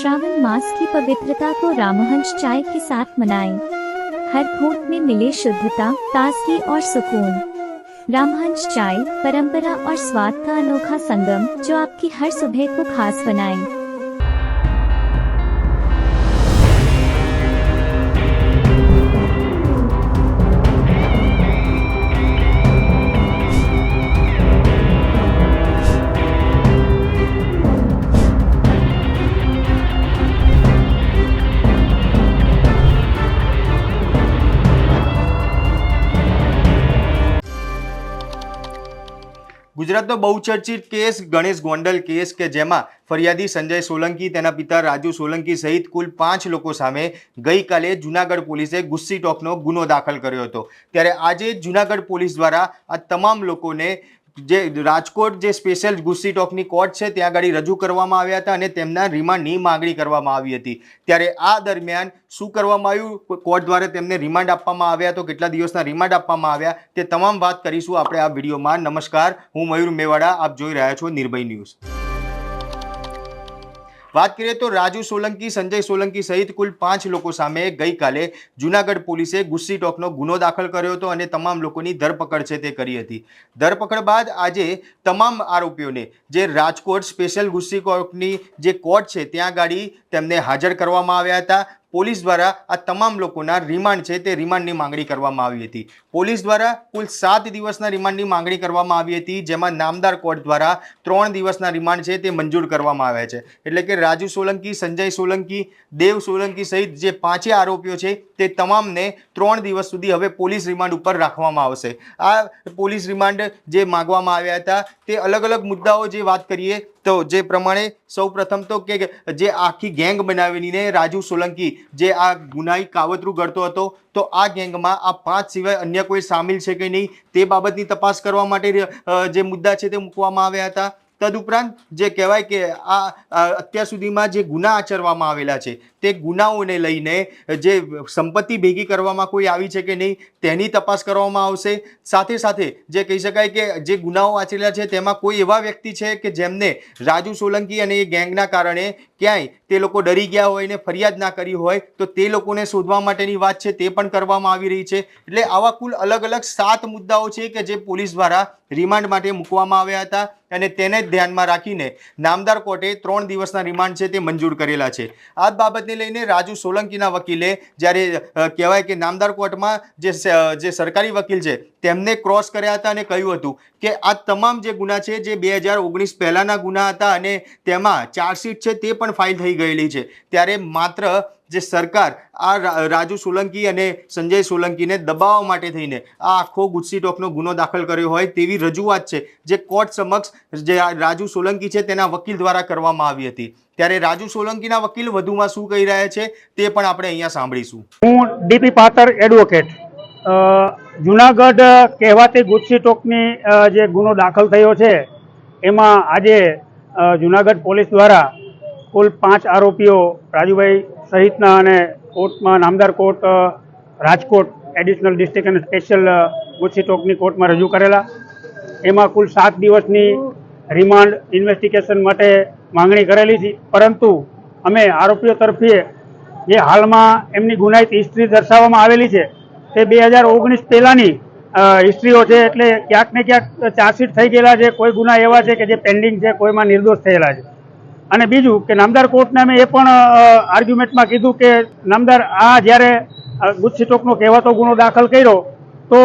श्रावण मास की पवित्रता को रामहंस चाय के साथ मनाएं। हर घूंट में मिले शुद्धता, ताजगी और सुकून। रामहंस चाय परंपरा और स्वाद का अनोखा संगम जो आपकी हर सुबह को खास बनाए। ગુજરાતનો બહુચર્ચિત કેસ ગણેશ ગોંડલ કેસ કે જેમાં ફરિયાદી સંજય સોલંકી, તેના પિતા રાજુ સોલંકી સહિત કુલ 5 લોકો સામે ગઈકાલે જૂનાગઢ પોલીસે ગુસ્સી ટોકનો ગુનો દાખલ કર્યો હતો। ત્યારે આજે જૂનાગઢ પોલીસ દ્વારા આ તમામ લોકોને જે રાજકોટ જે સ્પેશિયલ ગુસ્સી ટોકની કોર્ટ છે ત્યાં આગળ રજૂ કરવામાં આવ્યા હતા અને તેમના રિમાન્ડની માંગણી કરવામાં આવી હતી। ત્યારે આ દરમિયાન શું કરવામાં આવ્યું, કોર્ટ દ્વારા તેમને રિમાન્ડ આપવામાં આવ્યા તો કેટલા દિવસના રિમાન્ડ આપવામાં આવ્યા તે તમામ વાત કરીશું આપણે આ વિડીયોમાં। નમસ્કાર, હું મયુર મેવાડા, આપ જોઈ રહ્યા છો નિર્ભય ન્યૂઝ। વાત કરીએ તો રાજુ સોલંકી, સંજય સોલંકી સહિત કુલ 5 લોકો સામે ગઈકાલે જૂનાગઢ પોલીસે ગુસ્સી ટોકનો ગુનો દાખલ કર્યો હતો અને તમામ લોકોની ધરપકડ છે તે કરી હતી। ધરપકડ બાદ આજે તમામ આરોપીઓને જે રાજકોટ સ્પેશિયલ ગુસ્સી ટોકની જે કોર્ટ છે ત્યાં ગાડી તેમને હાજર કરવામાં આવ્યા હતા। પોલીસ દ્વારા આ તમામ લોકોના રિમાન્ડ છે તે રિમાન્ડની માંગણી કરવામાં આવી હતી। પોલીસ દ્વારા કુલ 7 દિવસના રિમાન્ડની માંગણી કરવામાં આવી હતી, જેમાં નામદાર કોર્ટ દ્વારા 3 દિવસના રિમાન્ડ છે તે મંજૂર કરવામાં આવ્યા છે। એટલે કે રાજુ સોલંકી, સંજય સોલંકી, દેવ સોલંકી સહિત જે 5 આરોપીઓ છે તે તમામને 3 દિવસ સુધી હવે પોલીસ રિમાન્ડ ઉપર રાખવામાં આવશે। આ પોલીસ રિમાન્ડ જે માંગવામાં આવ્યા હતા તે અલગ અલગ મુદ્દાઓ જે વાત કરીએ તો જે પ્રમાણે સૌ પ્રથમ તો કે જે આખી ગેંગ બનાવીને રાજુ સોલંકી જે આ ગુનાહી કાવતરું કરતો હતો તો આ ગેંગમાં આ 5 સિવાય અન્ય કોઈ સામેલ છે કે નહીં તે બાબતની તપાસ કરવા માટે જે મુદ્દા છે તે મૂકવામાં આવ્યા હતા। તદુપરાંત જે કહેવાય કે આ અત્યાર સુધીમાં જે ગુના આચરવામાં આવેલા છે તે ગુનાઓને લઈને જે સંપત્તિ ભેગી કરવામાં કોઈ આવી છે કે નહીં તેની તપાસ કરવામાં આવશે। સાથે સાથે જે કહી શકાય કે જે ગુનાઓ આચરેલા છે તેમાં કોઈ એવા વ્યક્તિ છે કે જેમને રાજુ સોલંકી અને એ ગેંગના કારણે ક્યાંય તે લોકો ડરી ગયા હોય ને ફરિયાદ ના કરી હોય તો તે લોકોને શોધવા માટેની વાત છે તે પણ કરવામાં આવી રહી છે। એટલે આવા કુલ અલગ અલગ 7 મુદ્દાઓ છે કે જે પોલીસ દ્વારા રિમાન્ડ માટે મૂકવામાં આવ્યા હતા અને તેને ધ્યાનમાં રાખીને નામદાર કોર્ટે 3 દિવસના રિમાન્ડ છે તે મંજૂર કરેલા છે। આ બાબતને લઈને રાજુ સોલંકીના વકીલે જ્યારે કહેવાય કે નામદાર કોર્ટમાં જે સરકારી વકીલ છે તેમને ક્રોસ કર્યા હતા અને કહ્યું હતું કે આ તમામ જે ગુના છે જે 2019 પહેલાના ગુના હતા અને તેમાં ચાર્જશીટ છે તે પણ ફાઇલ થઈ ગયેલી છે। ત્યારે માત્ર જે સરકાર આ રાજુ સોલંકી અને સંજય સોલંકીને દબાવવા માટે થઈને આ આખો ગુસ્સી ટોકનો ગુનો દાખલ કર્યો હોય તેવી રજૂઆત છે જે કોર્ટ સમક્ષ જે રાજુ સોલંકી છે તેના વકીલ દ્વારા કરવામાં આવી હતી। ત્યારે રાજુ સોલંકીના વકીલ વધુમાં શું કહી રહ્યા છે તે પણ આપણે અહીંયા સાંભળીશું। હું ડીપી પાતર એડવોકેટ, જૂનાગઢ કહેવાતી ગુસ્સી ટોકની જે ગુનો દાખલ થયો છે એમાં આજે જૂનાગઢ પોલીસ દ્વારા કુલ 5 આરોપીઓ રાજુભાઈ સહિતના અને કોર્ટમાં નામદાર કોર્ટ રાજકોટ એડિશનલ ડિસ્ટ્રિક્ટ અને સ્પેશિયલ ગુસ્સી ટોકની કોર્ટમાં રજૂ કરેલા। એમાં કુલ 7 દિવસની રિમાન્ડ ઇન્વેસ્ટિગેશન માટે માંગણી કરેલી છે, પરંતુ અમે આરોપીઓ તરફી જે હાલમાં એમની ગુનાહિત હિસ્ટ્રી દર્શાવવામાં આવેલી છે તે 2019 પહેલાંની હિસ્ટ્રીઓ છે। એટલે ક્યાંક ને ક્યાંક ચાર્જશીટ થઈ ગયેલા છે, કોઈ ગુના એવા છે કે જે પેન્ડિંગ છે, કોઈમાં નિર્દોષ થયેલા છે। અને બીજું કે નામદાર કોર્ટને અમે એ પણ આર્ગ્યુમેન્ટમાં કીધું કે નામદાર આ જ્યારે ગુસ્સી ટોકનો કહેવાતો ગુનો દાખલ કર્યો તો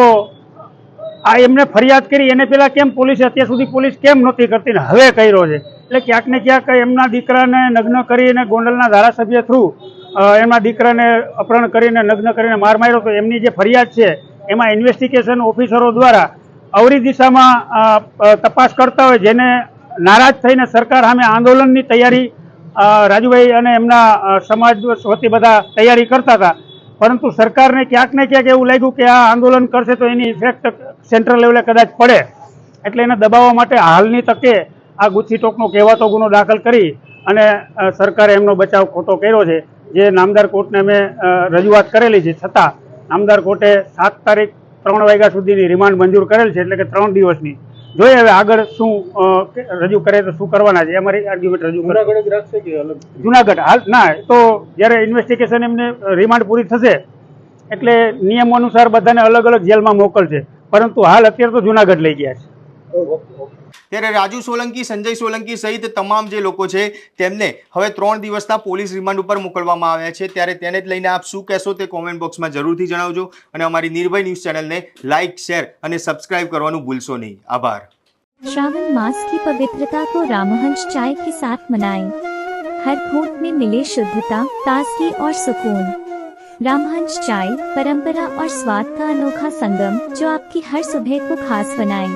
આ એમને ફરિયાદ કરી એને પહેલાં કેમ પોલીસે અત્યાર સુધી પોલીસ કેમ નહોતી કરતી ને હવે કર્યો છે। એટલે ક્યાંક ને ક્યાંક એમના દીકરાને નગ્ન કરીને ગોંડલના ધારાસભ્ય થ્રુ એમના દીકરાને અપહરણ કરીને નગ્ન કરીને માર માર્યો તો એમની જે ફરિયાદ છે એમાં ઇન્વેસ્ટિગેશન ઓફિસરો દ્વારા અવરી દિશામાં તપાસ કરતા હોય, જેને નારાજ થઈને સરકાર સામે આંદોલનની તૈયારી રાજુભાઈ અને એમના સમાજ વતી બધા તૈયારી કરતા હતા, પરંતુ સરકારને ક્યાંક ને ક્યાંક એવું લાગ્યું કે આ આંદોલન કરશે તો એની ઇફેક્ટ સેન્ટ્રલ લેવલે કદાચ પડે, એટલે એને દબાવવા માટે હાલની તકે આ ગુસ્સી ટોકનો કહેવાતો ગુનો દાખલ કરી અને સરકારે એમનો બચાવ ખોટો કર્યો છે। જે નામદાર કોર્ટને અમે રજૂઆત કરેલી છે, છતાં નામદાર કોર્ટે 7 તારીખ 3 વાગ્યા સુધીની રિમાન્ડ મંજૂર કરેલ છે, એટલે કે 3 દિવસની। જોઈએ હવે આગળ શું રજૂ કરે તો શું કરવાના છે, અમારી આર્ગ્યુમેન્ટ રજૂ કરે. જુનાગઢ હાલ ના, તો જ્યારે ઇન્વેસ્ટિગેશન એમને રિમાન્ડ પૂરી થશે એટલે નિયમો અનુસાર બધાને અલગ અલગ જેલમાં મોકલશે, પરંતુ હાલ અત્યારે તો જુનાગઢ લઈ ગયા છે. ત્યારે રાજુ સોલંકી, સંજય સોલંકી સહિત તમામ જે લોકો છે તેમને હવે 3 દિવસના પોલીસ રિમાન્ડ ઉપર મોકલવામાં આવ્યા છે. ત્યારે તેને જ લઈને આપ શું કહેશો તે કોમેન્ટ બોક્સમાં જરૂરથી જણાવજો અને અમારી નિર્ભય ન્યૂઝ ચેનલને લાઇક, શેર અને સબસ્ક્રાઇબ કરવાનું ભૂલશો નહીં. આભાર. श्रावण मास की पवित्रता को रामहंस चाय के साथ मनाएं। हर घूंट में मिले शुद्धता, ताजगी और सुकून। रामहंस चाय परंपरा और स्वाद का अनोखा संगम जो आपकी हर सुबह को खास बनाए।